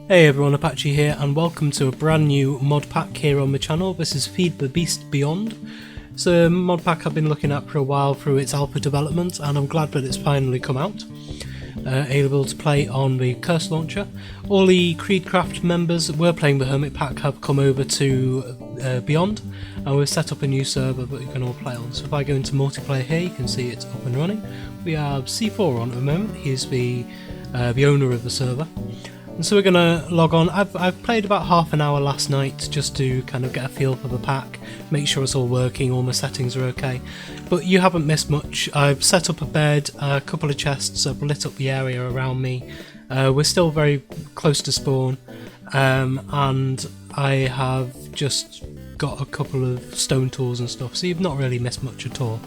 Hey everyone, Apache here, and welcome to a brand new mod pack here on my channel. This is FTB Beyond. It's a mod pack I've been looking at for a while through its alpha development, and I'm glad that it's finally come out. Able to play on the Curse Launcher. All the CreedCraft members that were playing the Hermit Pack have come over to Beyond, and we've set up a new server that you can all play on. So if I go into multiplayer here, you can see it's up and running. We have C4 on at the moment. He's the owner of the server. And so we're going to log on. I've played about half an hour last night just to kind of get a feel for the pack, make sure it's all working, all my settings are okay. But you haven't missed much. I've set up a bed, a couple of chests, I've lit up the area around me. We're still very close to spawn, and I have just got a couple of stone tools and stuff, so you've not really missed much at all.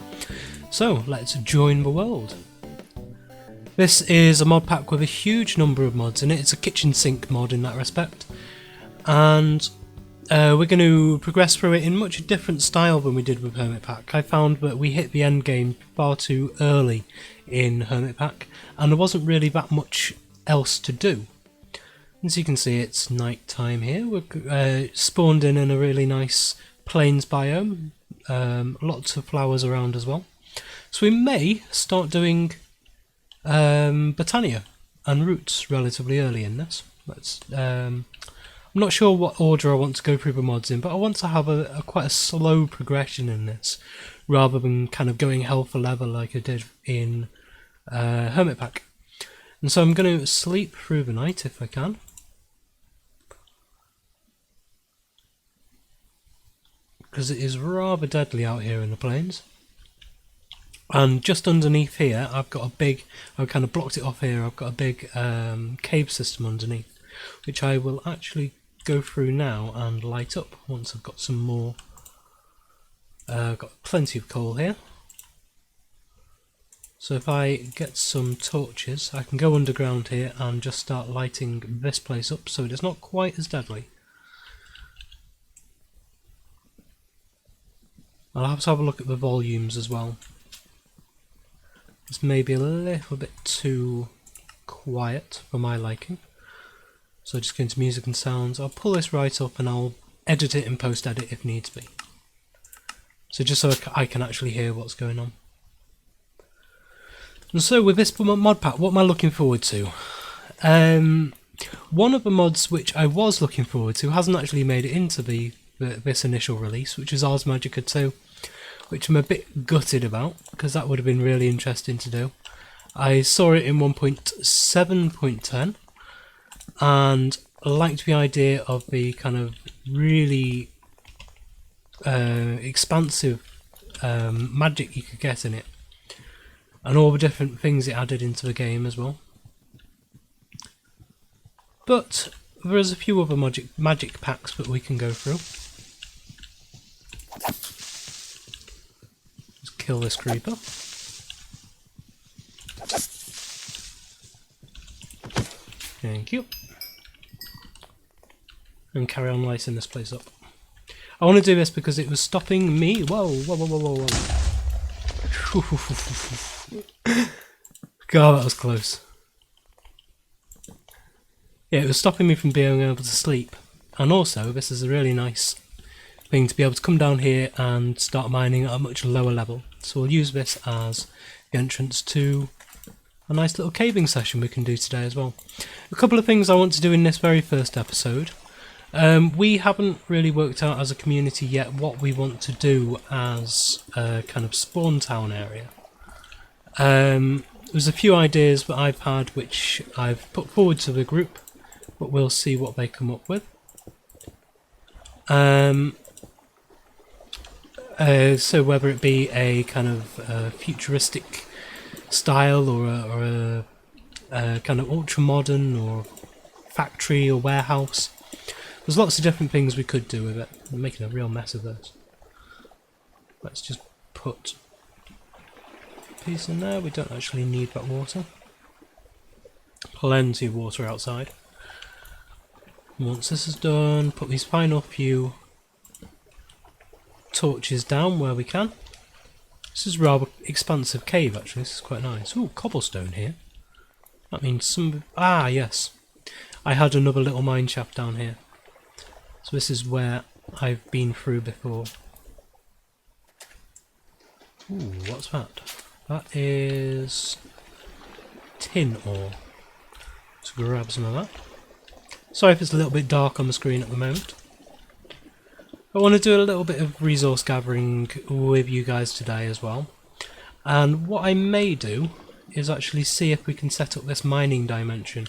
So let's join the world. This is a mod pack with a huge number of mods in it. It's a kitchen sink mod in that respect, and we're going to progress through it in much a different style than we did with Hermit Pack. I found that we hit the end game far too early in Hermit Pack, and there wasn't really that much else to do. As you can see, it's night time here. We're spawned in a really nice plains biome, lots of flowers around as well. So we may start doing Botania and roots relatively early in this. I'm not sure what order I want to go through the mods in, but I want to have quite a slow progression in this, rather than kind of going hell for leather like I did in Hermit Pack. And so I'm going to sleep through the night if I can. Because it is rather deadly out here in the plains. And just underneath here, I've kind of blocked it off here, I've got a big cave system underneath, which I will actually go through now and light up once I've got some more. I've got plenty of coal here. So if I get some torches, I can go underground here and just start lighting this place up so it's not quite as deadly. I'll have to have a look at the volumes as well. It's maybe a little bit too quiet for my liking. So just go into music and sounds. I'll pull this right up and I'll edit it in post-edit if needs be. So just so I can actually hear what's going on. And so with this mod pack, what am I looking forward to? One of the mods which I was looking forward to hasn't actually made it into this initial release, which is Ars Magica 2. Which I'm a bit gutted about, because that would have been really interesting to do. I saw it in 1.7.10 and liked the idea of the kind of really expansive magic you could get in it, and all the different things it added into the game as well. But there's a few other magic packs that we can go through. Kill this creeper. Thank you. And carry on lighting this place up. I want to do this because it was stopping me. Whoa, whoa, whoa, whoa, whoa. God, that was close. Yeah, it was stopping me from being able to sleep. And also, this is a really nice thing to be able to come down here and start mining at a much lower level. So we'll use this as the entrance to a nice little caving session we can do today as well. A couple of things I want to do in this very first episode. We haven't really worked out as a community yet what we want to do as a kind of spawn town area. There's a few ideas that I've had which I've put forward to the group, but we'll see what they come up with. So whether it be a kind of futuristic style or a kind of ultra modern or factory or warehouse, there's lots of different things we could do with it. I'm making a real mess of this. Let's just put a piece in there. We don't actually need that water. Plenty of water outside. Once this is done, put these final few torches down where we can. This is a rather expansive cave actually, this is quite nice. Ooh, cobblestone here. That means some... ah, yes. I had another little mine shaft down here. So this is where I've been through before. Ooh, what's that? That is tin ore. Let's grab some of that. Sorry if it's a little bit dark on the screen at the moment. I want to do a little bit of resource gathering with you guys today as well. And what I may do is actually see if we can set up this mining dimension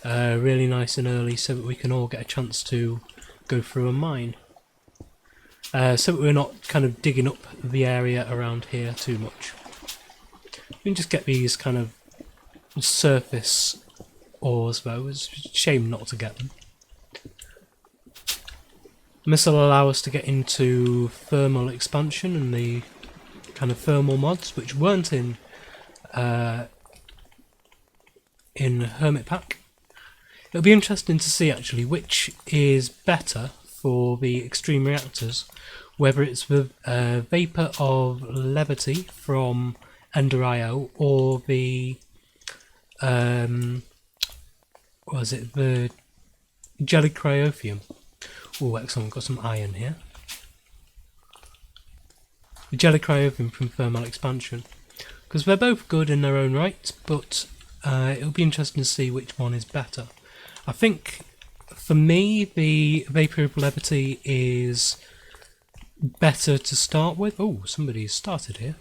really nice and early so that we can all get a chance to go through a mine. So that we're not kind of digging up the area around here too much. We can just get these kind of surface ores though. It's a shame not to get them. And this will allow us to get into thermal expansion and the kind of thermal mods which weren't in Hermit Pack. It'll be interesting to see actually which is better for the extreme reactors, whether it's the Vapor of Levity from Ender.io or the what was it, the Jelly Cryophium. Oh, excellent, got some iron here. The Jelly Cryophium from Thermal Expansion, because they're both good in their own right, but it'll be interesting to see which one is better. I think for me the Vapor of Levity is better to start with. Oh, somebody's started here,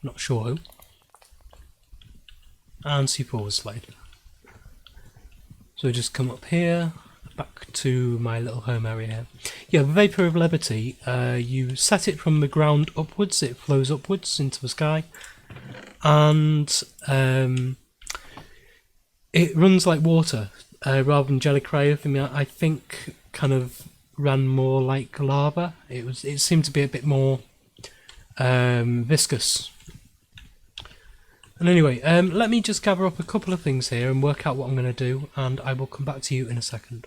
not sure who. And C4 was slide. So just come up here, back to my little home area here. Yeah, the Vapor of Levity, you set it from the ground upwards, it flows upwards into the sky, and it runs like water, rather than Jelly Cryophium. I think kind of ran more like lava. It seemed to be a bit more viscous. And anyway, let me just gather up a couple of things here and work out what I'm going to do, and I will come back to you in a second.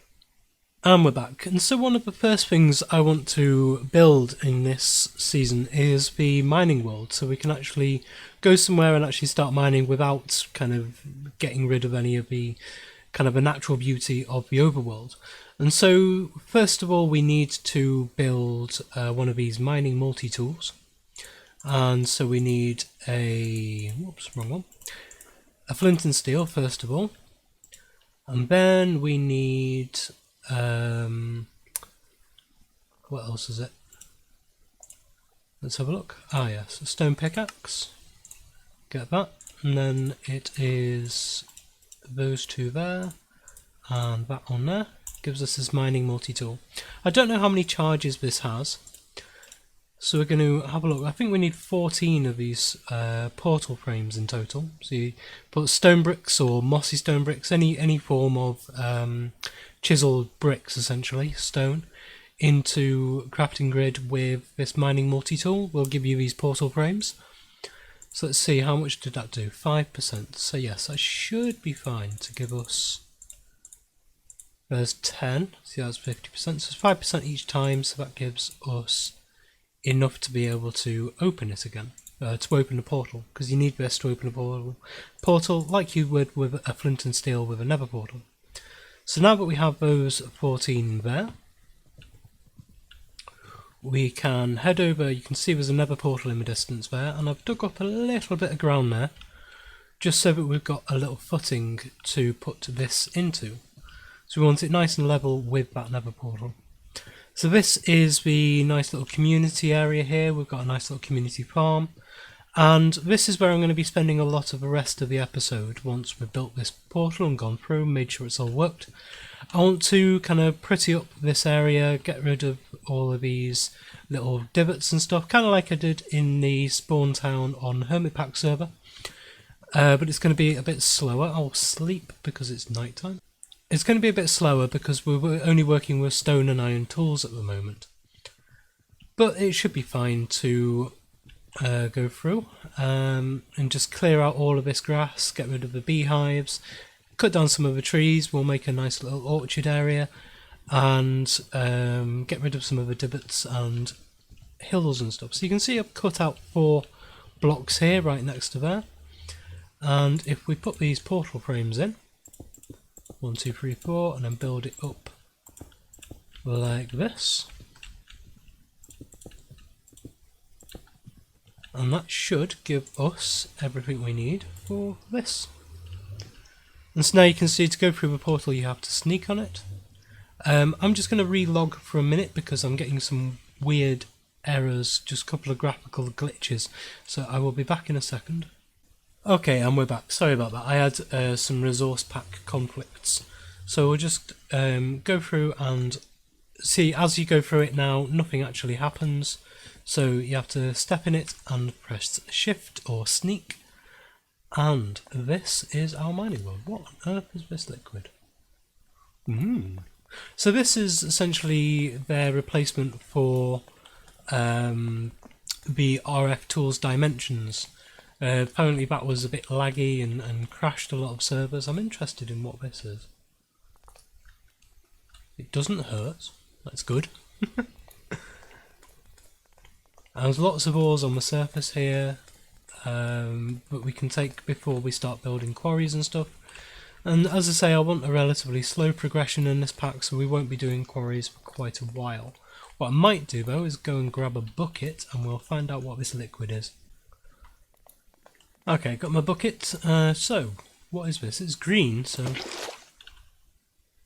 And we're back. And so one of the first things I want to build in this season is the mining world, so we can actually go somewhere and actually start mining without kind of getting rid of any of the kind of a natural beauty of the overworld. And so first of all we need to build one of these mining multi-tools. And so we need a, whoops, wrong one, a flint and steel first of all, and then we need, what else is it? Let's have a look. Ah yes, a stone pickaxe, get that, and then it is those two there, and that on there, gives us this mining multi-tool. I don't know how many charges this has. So we're going to have a look. I think we need 14 of these portal frames in total. So you put stone bricks or mossy stone bricks, any form of chiseled bricks, essentially, stone, into crafting grid with this mining multi-tool. We'll give you these portal frames. So let's see, how much did that do? 5%. So yes, that should be fine to give us... There's 10, see that's 50%. So it's 5% each time, so that gives us enough to be able to open it again, to open the portal, because you need this to open a portal like you would with a flint and steel with a nether portal. So now that we have those 14 there, we can head over. You can see there's a nether portal in the distance there, and I've dug up a little bit of ground there just so that we've got a little footing to put this into. So we want it nice and level with that nether portal. So this is the nice little community area here. We've got a nice little community farm, and this is where I'm going to be spending a lot of the rest of the episode once we've built this portal and gone through and made sure it's all worked. I want to kind of pretty up this area, get rid of all of these little divots and stuff, kind of like I did in the spawn town on Hermit Pack server, but it's going to be a bit slower. I'll sleep because it's night time. It's going to be a bit slower because we're only working with stone and iron tools at the moment. But it should be fine to go through and just clear out all of this grass, get rid of the beehives, cut down some of the trees. We'll make a nice little orchard area, and get rid of some of the divots and hills and stuff. So you can see I've cut out 4 blocks here right next to there. And if we put these portal frames in, 1, 2, 3, 4, and then build it up like this. And that should give us everything we need for this. And so now you can see to go through the portal you have to sneak on it. I'm just going to relog for a minute because I'm getting some weird errors, just a couple of graphical glitches. So I will be back in a second. Okay, and we're back. Sorry about that. I had some resource pack conflicts. So we'll just go through and see, as you go through it now, nothing actually happens. So you have to step in it and press shift or sneak. And this is our mining world. What on earth is this liquid? So this is essentially their replacement for the RF Tools Dimensions. Apparently that was a bit laggy and crashed a lot of servers. I'm interested in what this is. It doesn't hurt. That's good. There's lots of ores on the surface here, but we can take before we start building quarries and stuff. And as I say, I want a relatively slow progression in this pack, so we won't be doing quarries for quite a while. What I might do though is go and grab a bucket and we'll find out what this liquid is. Okay, got my bucket. So, what is this? It's green, so...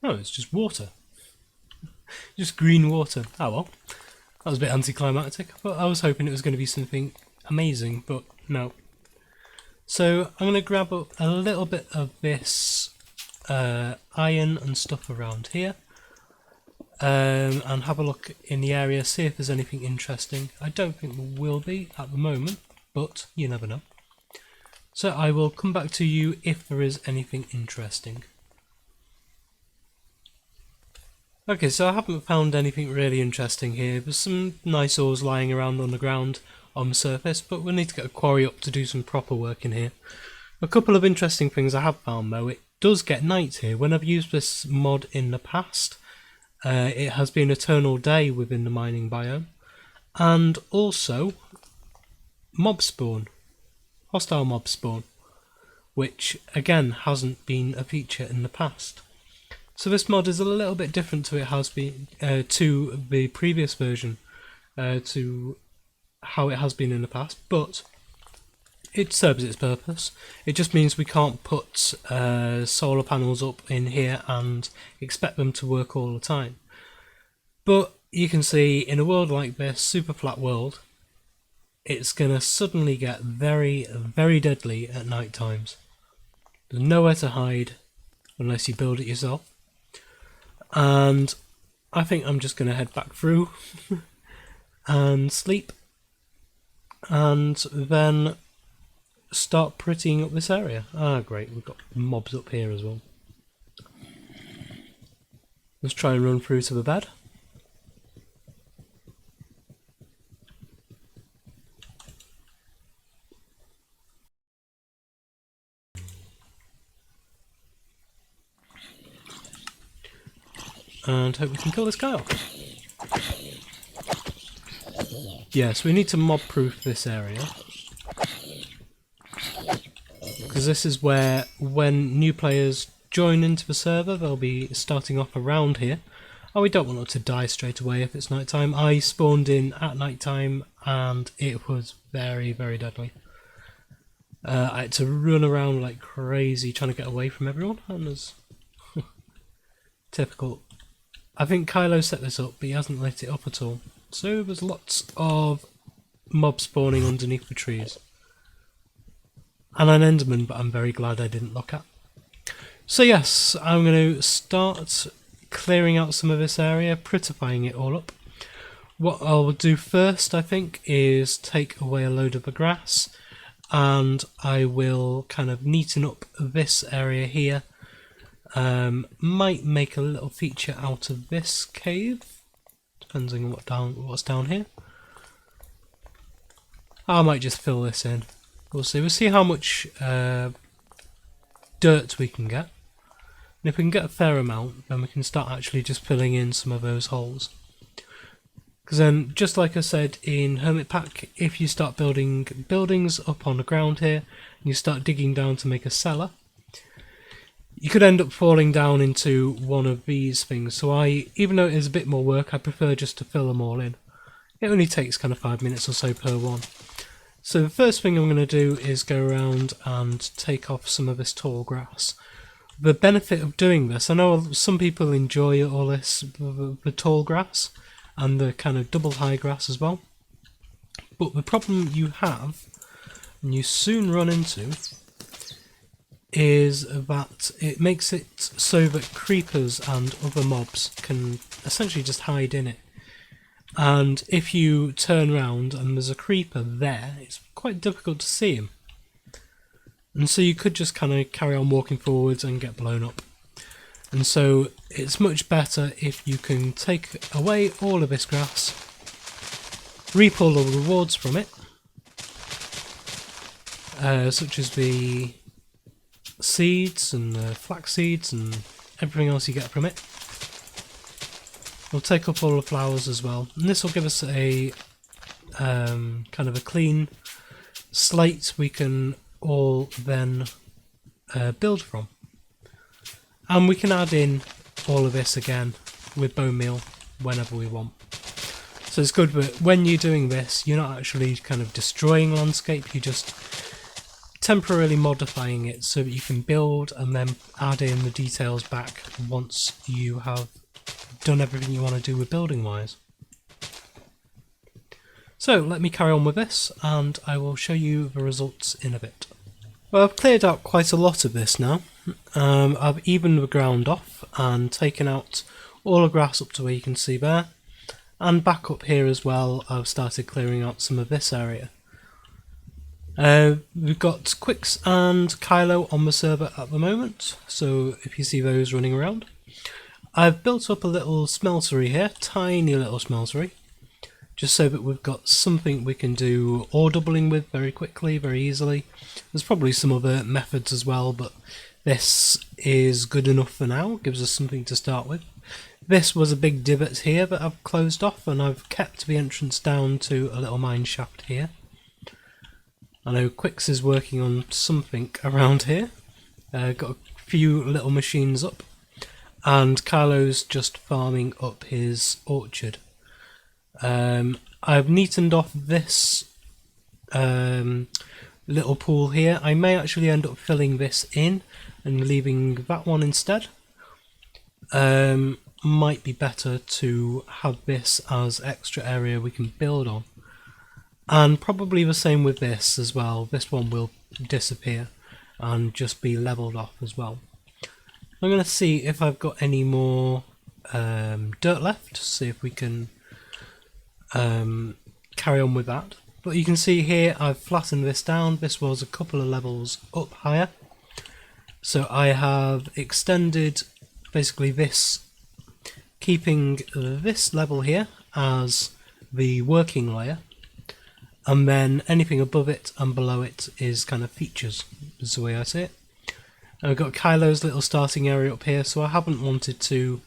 Oh, it's just water. Just green water. Oh well. That was a bit anticlimactic, but I was hoping it was going to be something amazing, but no. So I'm going to grab up a little bit of this iron and stuff around here, and have a look in the area, see if there's anything interesting. I don't think there will be at the moment, but you never know. So I will come back to you if there is anything interesting. Okay, so I haven't found anything really interesting here. There's some nice ores lying around on the ground on the surface, but we'll need to get a quarry up to do some proper work in here. A couple of interesting things I have found though. It does get night here. When I've used this mod in the past, it has been eternal day within the mining biome. And also, mob spawn. Hostile mob spawn. Which, again, hasn't been a feature in the past. So this mod is a little bit different to it has been to the previous version, to how it has been in the past, but it serves its purpose. It just means we can't put solar panels up in here and expect them to work all the time. But you can see in a world like this, super flat world, it's going to suddenly get very, very deadly at night times. There's nowhere to hide unless you build it yourself. And I think I'm just going to head back through and sleep and then start prettying up this area. Ah, great, we've got mobs up here as well. Let's try and run through to the bed. And hope we can kill this guy off. Yes, we need to mob proof this area. Because this is where, when new players join into the server, they'll be starting off around here. Oh, we don't want them to die straight away if it's night time. I spawned in at night time and it was very, very deadly. I had to run around like crazy trying to get away from everyone, and there's typical. I think Kylo set this up, but he hasn't lit it up at all. So there's lots of mobs spawning underneath the trees. And an Enderman, but I'm very glad I didn't look at. So yes, I'm going to start clearing out some of this area, prettifying it all up. What I'll do first, I think, is take away a load of the grass, and I will kind of neaten up this area here. Might make a little feature out of this cave, depending on what's down here. I might just fill this in. We'll see. We'll see how much dirt we can get. And if we can get a fair amount, then we can start actually just filling in some of those holes. Because then, just like I said in Hermit Pack, if you start building buildings up on the ground here, and you start digging down to make a cellar, you could end up falling down into one of these things. So even though it is a bit more work, I prefer just to fill them all in. It only takes kind of 5 minutes or so per one. So the first thing I'm going to do is go around and take off some of this tall grass. The benefit of doing this, I know some people enjoy all this, the tall grass and the kind of double high grass as well. But the problem you have, and you soon run into, is that it makes it so that creepers and other mobs can essentially just hide in it. And if you turn around and there's a creeper there, it's quite difficult to see him. And so you could just kind of carry on walking forwards and get blown up. And so it's much better if you can take away all of this grass, reap all the rewards from it, such as the seeds and the flax seeds and everything else you get from it. We'll take up all the flowers as well, and this will give us a kind of a clean slate we can all then build from. And we can add in all of this again with bone meal whenever we want. So it's good that when you're doing this, you're not actually kind of destroying landscape, you're just temporarily modifying it so that you can build and then add in the details back once you have done everything you want to do with building wise. So let me carry on with this and I will show you the results in a bit. Well, I've cleared out quite a lot of this now. I've evened the ground off and taken out all the grass up to where you can see there, and back up here as well I've started clearing out some of this area. We've got Quicks and Kylo on the server at the moment, so if you see those running around. I've built up a little smeltery here, tiny little smeltery, just so that we've got something we can do ore doubling with very quickly, very easily. There's probably some other methods as well, but this is good enough for now, gives us something to start with. This was a big divot here that I've closed off, and I've kept the entrance down to a little mine shaft here. I know Quicks is working on something around here, got a few little machines up. And Kylo's just farming up his orchard. I've neatened off this little pool here. I may actually end up filling this in and leaving that one instead. Might be better to have this as extra area we can build on. And probably the same with this as well. This one will disappear and just be levelled off as well. I'm going to see if I've got any more dirt left, see if we can carry on with that. But you can see here I've flattened this down. This was a couple of levels up higher. So I have extended basically this, keeping this level here as the working layer, and then anything above it and below it is kind of features, is the way I see it. And I've got Kylo's little starting area up here, so I haven't wanted to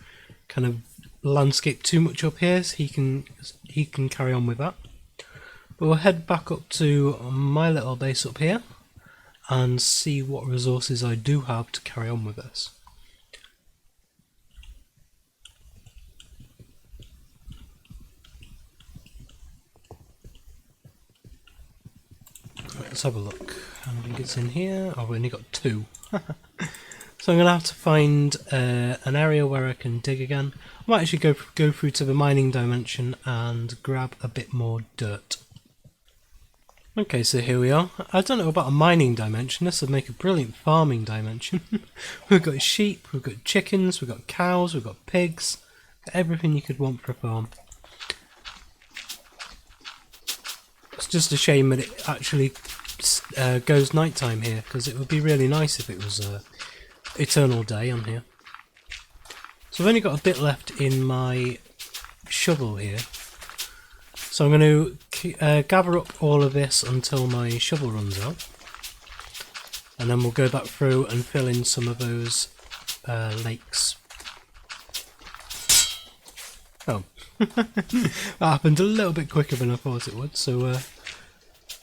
kind of landscape too much up here, so he can carry on with that. But we'll head back up to my little base up here and see what resources I do have to carry on with this. Let's have a look. I think it's in here. I've only got 2. So I'm going to have to find an area where I can dig again. I might actually go through to the mining dimension and grab a bit more dirt. Okay, so here we are. I don't know about a mining dimension. This would make a brilliant farming dimension. We've got sheep, we've got chickens, we've got cows, we've got pigs. Got everything you could want for a farm. It's just a shame that it actually goes nighttime here, because it would be really nice if it was eternal day on here. So I've only got a bit left in my shovel here, so I'm going to gather up all of this until my shovel runs out, and then we'll go back through and fill in some of those lakes. Oh, that happened a little bit quicker than I thought it would, so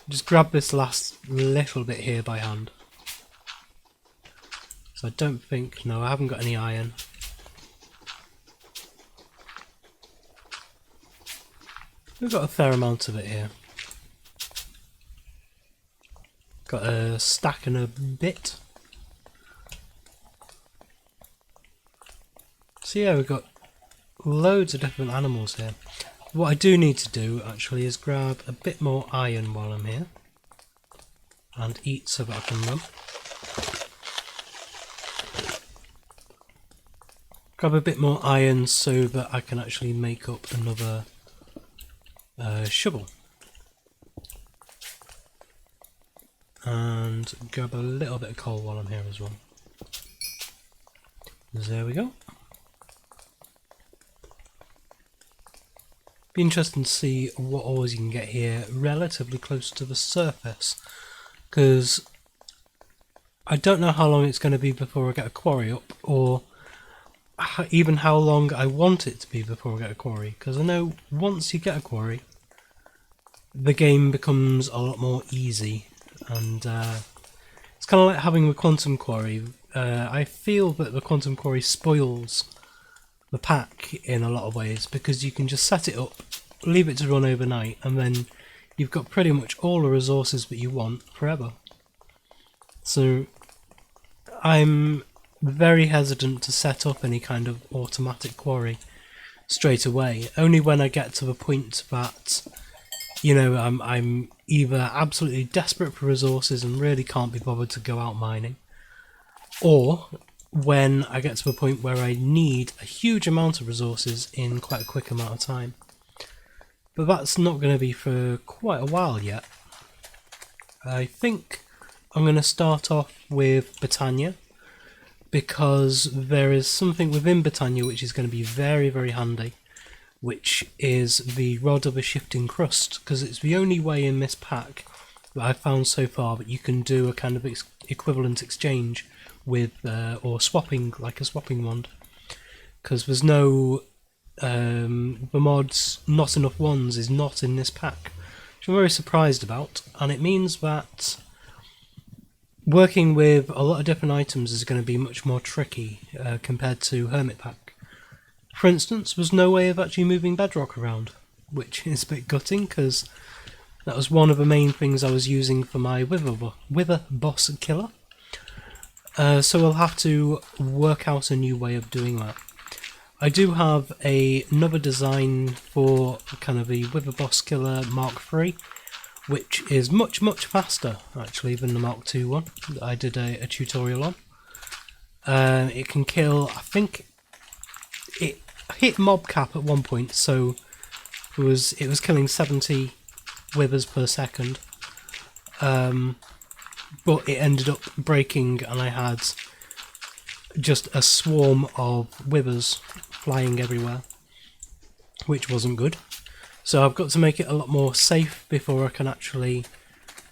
just grab this last little bit here by hand. So I don't think, no, I haven't got any iron. We've got a fair amount of it here. Got a stack and a bit. So yeah, we've got loads of different animals here. What I do need to do actually is grab a bit more iron while I'm here. And eat so that I can run. Grab a bit more iron so that I can actually make up another shovel. And grab a little bit of coal while I'm here as well. There we go. Be interesting to see what ores you can get here relatively close to the surface, because I don't know how long it's going to be before I get a quarry up, or even how long I want it to be before I get a quarry, because I know once you get a quarry the game becomes a lot more easy, and it's kind of like having the quantum quarry. I feel that the quantum quarry spoils the pack in a lot of ways, because you can just set it up, leave it to run overnight, and then you've got pretty much all the resources that you want forever. So I'm very hesitant to set up any kind of automatic quarry straight away, only when I get to the point that, you know, I'm either absolutely desperate for resources and really can't be bothered to go out mining, or when I get to the point where I need a huge amount of resources in quite a quick amount of time. But that's not going to be for quite a while yet. I think I'm going to start off with Britannia, because there is something within Britannia which is going to be very, very handy, which is the Rod of a Shifting Crust, because it's the only way in this pack that I've found so far that you can do a kind of equivalent exchange with, or swapping, like a swapping wand, because there's no, the mods Not Enough Ones is not in this pack, which I'm very surprised about, and it means that working with a lot of different items is going to be much more tricky compared to Hermit Pack. For instance, there's no way of actually moving bedrock around, which is a bit gutting, because that was one of the main things I was using for my Wither Boss Killer. So we'll have to work out a new way of doing that. I do have another design for kind of the Wither Boss Killer Mark III, which is much, much faster actually than the Mark II one that I did a tutorial on. It can kill, I think it hit mob cap at one point, so it was killing 70 withers per second. But it ended up breaking, and I had just a swarm of withers flying everywhere, which wasn't good. So I've got to make it a lot more safe before I can actually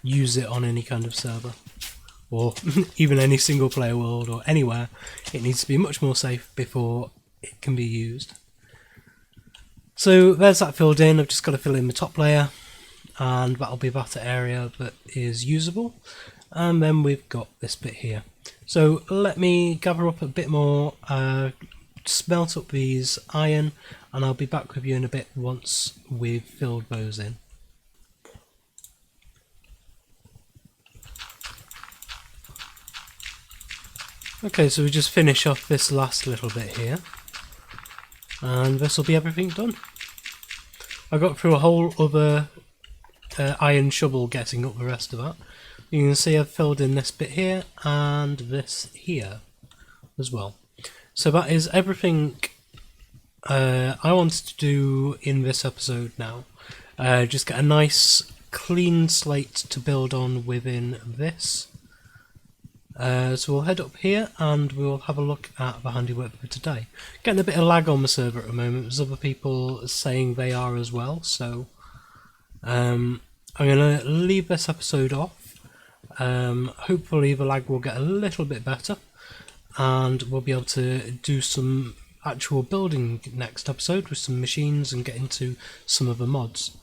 use it on any kind of server, or even any single player world, or anywhere. It needs to be much more safe before it can be used. So there's that filled in. I've just got to fill in the top layer, and that'll be that area that is usable. And then we've got this bit here. So let me gather up a bit more, smelt up these iron, and I'll be back with you in a bit once we've filled those in. Okay, so we just finish off this last little bit here, and this will be everything done. I got through a whole other iron shovel getting up the rest of that. You can see I've filled in this bit here and this here as well. So that is everything I wanted to do in this episode now. Just get a nice clean slate to build on within this. So we'll head up here and we'll have a look at the handiwork for today. Getting a bit of lag on the server at the moment. There's other people saying they are as well, so I'm going to leave this episode off. Hopefully the lag will get a little bit better, and we'll be able to do some actual building next episode with some machines and get into some of the mods.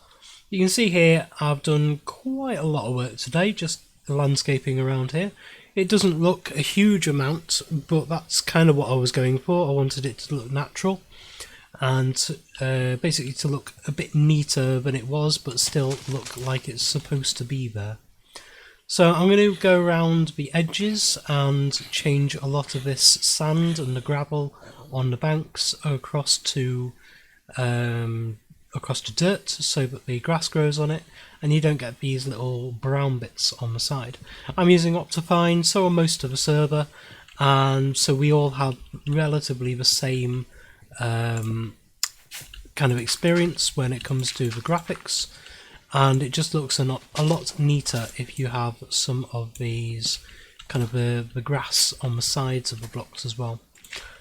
You can see here I've done quite a lot of work today, just landscaping around here. It doesn't look a huge amount, but that's kind of what I was going for. I wanted it to look natural and basically to look a bit neater than it was, but still look like it's supposed to be there. So I'm going to go around the edges and change a lot of this sand and the gravel on the banks across to dirt so that the grass grows on it and you don't get these little brown bits on the side. I'm using Optifine, so are most of the server, and so we all have relatively the same kind of experience when it comes to the graphics, and it just looks a lot neater if you have some of these kind of the grass on the sides of the blocks as well.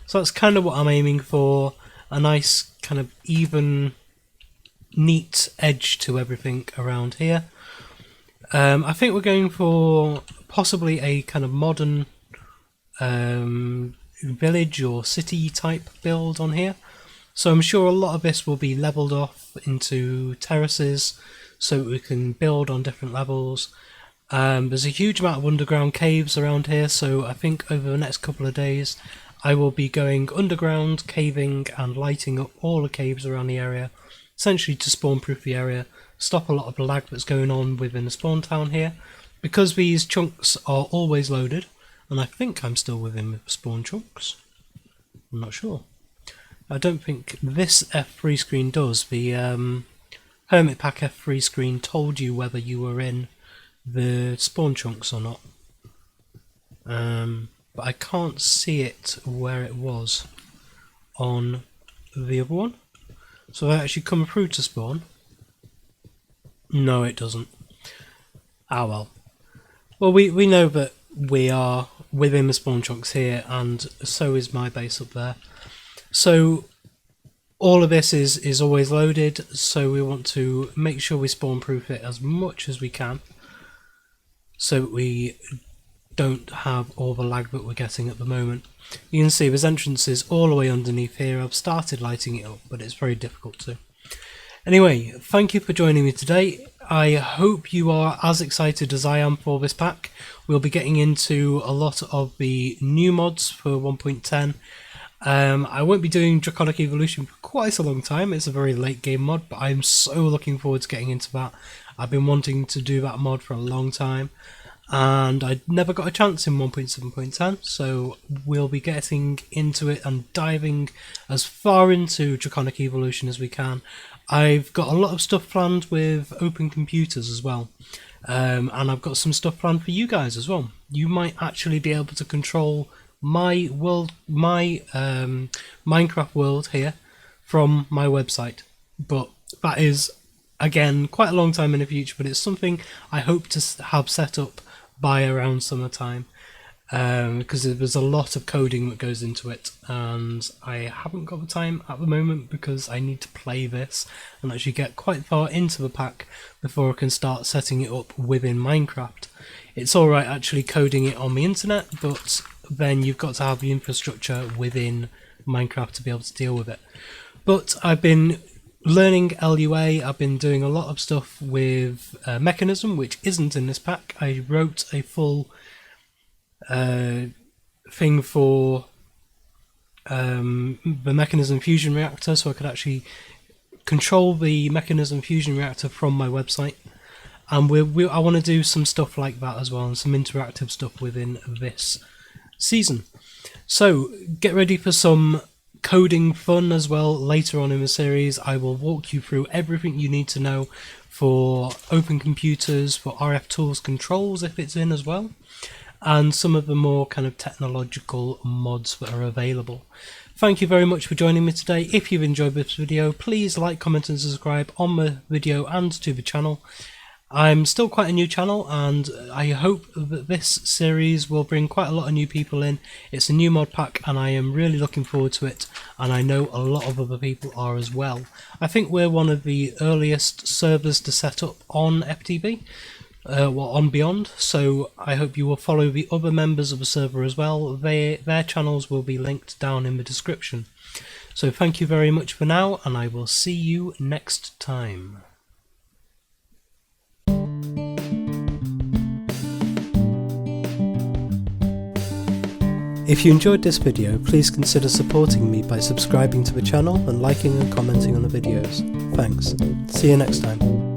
So that's kind of what I'm aiming for, a nice kind of even, neat edge to everything around here. I think we're going for possibly a kind of modern village or city type build on here. So I'm sure a lot of this will be leveled off into terraces so we can build on different levels. There's a huge amount of underground caves around here, so I think over the next couple of days I will be going underground, caving and lighting up all the caves around the area, essentially to spawn proof the area, stop a lot of the lag that's going on within the spawn town here. Because these chunks are always loaded, and I think I'm still within the spawn chunks, I'm not sure. I don't think this F3 screen does. The Hermit Pack F3 screen told you whether you were in the spawn chunks or not. But I can't see it where it was on the other one. So I actually come through to spawn. No, it doesn't. Ah well. Well, we know that we are within the spawn chunks here, and so is my base up there. So all of this is always loaded, so we want to make sure we spawn proof it as much as we can, so we don't have all the lag that we're getting at the moment. You can see there's entrances all the way underneath here. I've started lighting it up, but it's very difficult to. Anyway, thank you for joining me today. I hope you are as excited as I am for this pack. We'll be getting into a lot of the new mods for 1.10. I won't be doing Draconic Evolution for quite a long time. It's a very late game mod, but I'm so looking forward to getting into that. I've been wanting to do that mod for a long time, and I never got a chance in 1.7.10, so we'll be getting into it and diving as far into Draconic Evolution as we can. I've got a lot of stuff planned with Open Computers as well, and I've got some stuff planned for you guys as well. You might actually be able to control my world, my Minecraft world here from my website, but that is again quite a long time in the future, but it's something I hope to have set up by around summertime, because there's a lot of coding that goes into it, and I haven't got the time at the moment because I need to play this and actually get quite far into the pack before I can start setting it up within Minecraft. It's alright actually coding it on the internet, but then you've got to have the infrastructure within Minecraft to be able to deal with it. But I've been learning LUA, I've been doing a lot of stuff with Mechanism, which isn't in this pack. I wrote a full thing for the Mechanism Fusion Reactor, so I could actually control the Mechanism Fusion Reactor from my website. And I want to do some stuff like that as well, and some interactive stuff within this season. So get ready for some coding fun as well later on in the series. I will walk you through everything you need to know for Open Computers, for RF Tools controls if it's in as well, and some of the more kind of technological mods that are available. Thank you very much for joining me today. If you've enjoyed this video, please like, comment and subscribe on the video and to the channel. I'm still quite a new channel, and I hope that this series will bring quite a lot of new people in. It's a new mod pack and I am really looking forward to it, and I know a lot of other people are as well. I think we're one of the earliest servers to set up on FTB, on Beyond, so I hope you will follow the other members of the server as well. Their channels will be linked down in the description. So thank you very much for now, and I will see you next time. If you enjoyed this video, please consider supporting me by subscribing to the channel and liking and commenting on the videos. Thanks. See you next time.